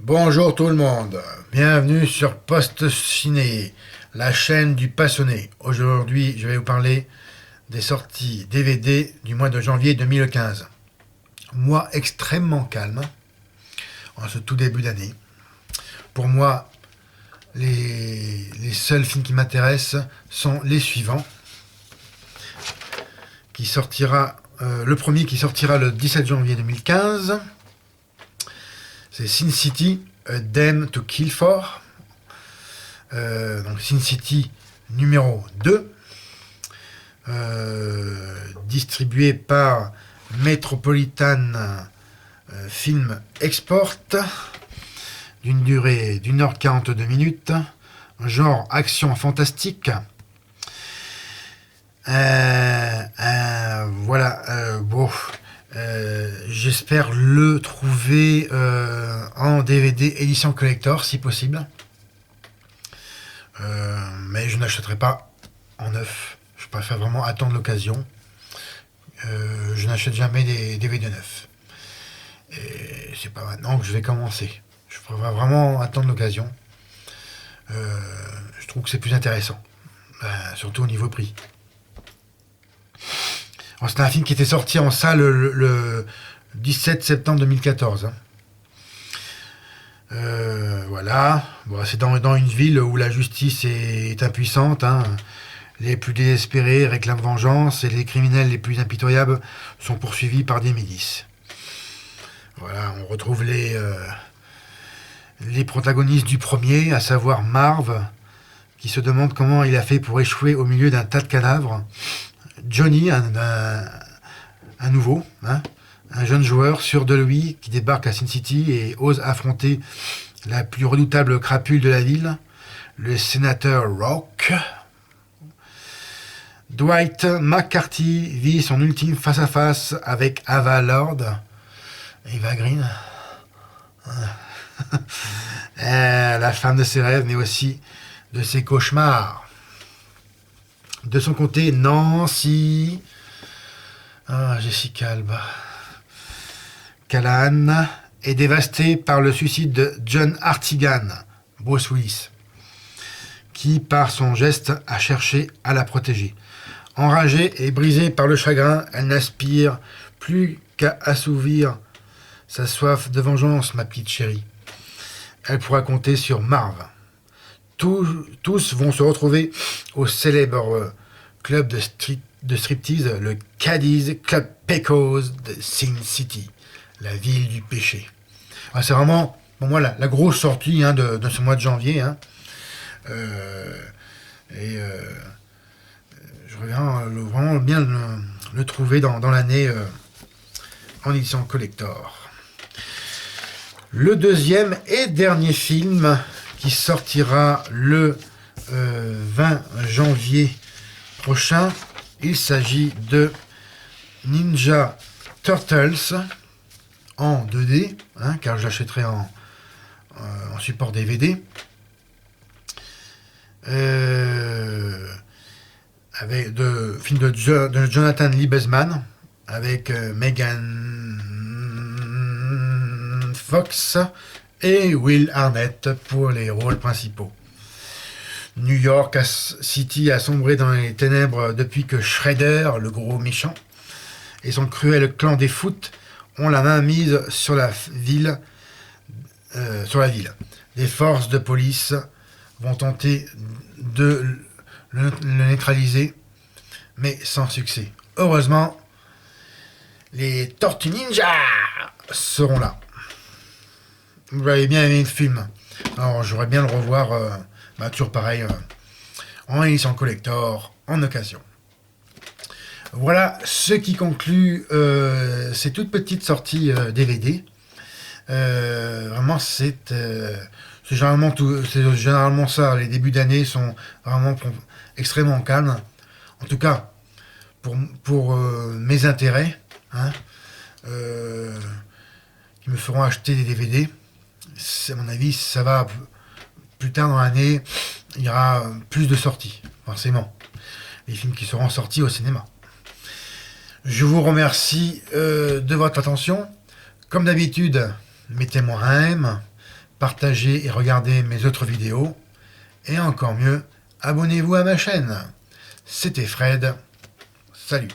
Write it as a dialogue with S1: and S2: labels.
S1: Bonjour tout le monde, bienvenue sur Post Ciné, la chaîne du passionné. Aujourd'hui, je vais vous parler des sorties DVD du mois de janvier 2015. Mois extrêmement calme en ce tout début d'année. Pour moi, les seuls films qui m'intéressent sont les suivants. Le premier qui sortira le 17 janvier 2015. C'est Sin City, A Dame to Kill For. Donc Sin City numéro 2. Distribué par Metropolitan Film Export. D'une durée d'1h42 minutes. Genre action fantastique. J'espère le trouver en DVD édition collector si possible. Mais je n'achèterai pas en neuf. Je préfère vraiment attendre l'occasion. Je n'achète jamais des DVD neufs. Et c'est pas maintenant que je vais commencer. Je préfère vraiment attendre l'occasion. Je trouve que c'est plus intéressant. Surtout au niveau prix. C'est un film qui était sorti en salle le 17 septembre 2014. Voilà. Bon, c'est dans une ville où la justice est impuissante. Les plus désespérés réclament vengeance et les criminels les plus impitoyables sont poursuivis par des milices. Voilà, on retrouve les protagonistes du premier, à savoir Marv, qui se demande comment il a fait pour échouer au milieu d'un tas de cadavres. Johnny, un nouveau, un jeune joueur sûr de lui qui débarque à Sin City et ose affronter la plus redoutable crapule de la ville, le sénateur Rock. Dwight McCarthy vit son ultime face-à-face avec Ava Lord, Eva Green, la femme de ses rêves, mais aussi de ses cauchemars. De son côté, Nancy, Jessica Alba, Callahan est dévastée par le suicide de John Hartigan, Bruce Willis, qui, par son geste, a cherché à la protéger. Enragée et brisée par le chagrin, elle n'aspire plus qu'à assouvir sa soif de vengeance, ma petite chérie. Elle pourra compter sur Marv. Tous vont se retrouver au célèbre club de striptease, le Caddy's Club Pecos de Sin City, la ville du péché. C'est vraiment, pour moi, la grosse sortie de ce mois de janvier. Je reviens vraiment bien le trouver dans l'année en édition collector. Le deuxième et dernier film qui sortira le 20 janvier prochain. Il s'agit de Ninja Turtles en 2D, car je l'achèterai en support DVD. Avec film de Jonathan Liebesman avec Megan Fox et Will Arnett pour les rôles principaux. New York City a sombré dans les ténèbres depuis que Shredder, le gros méchant, et son cruel clan des foot ont la main mise sur la ville. Les forces de police vont tenter de le neutraliser, mais sans succès. Heureusement, les Tortues Ninja seront là. Vous avez bien aimé le film. Alors, j'aurais bien le revoir, toujours pareil, en édition collector, en occasion. Voilà ce qui conclut ces toutes petites sorties DVD. Vraiment, c'est généralement ça. Les débuts d'année sont vraiment extrêmement calmes. En tout cas, pour mes intérêts, qui me feront acheter des DVD. À mon avis, ça va plus tard dans l'année, il y aura plus de sorties, forcément. Les films qui seront sortis au cinéma. Je vous remercie de votre attention. Comme d'habitude, mettez-moi un M, partagez et regardez mes autres vidéos. Et encore mieux, abonnez-vous à ma chaîne. C'était Fred. Salut.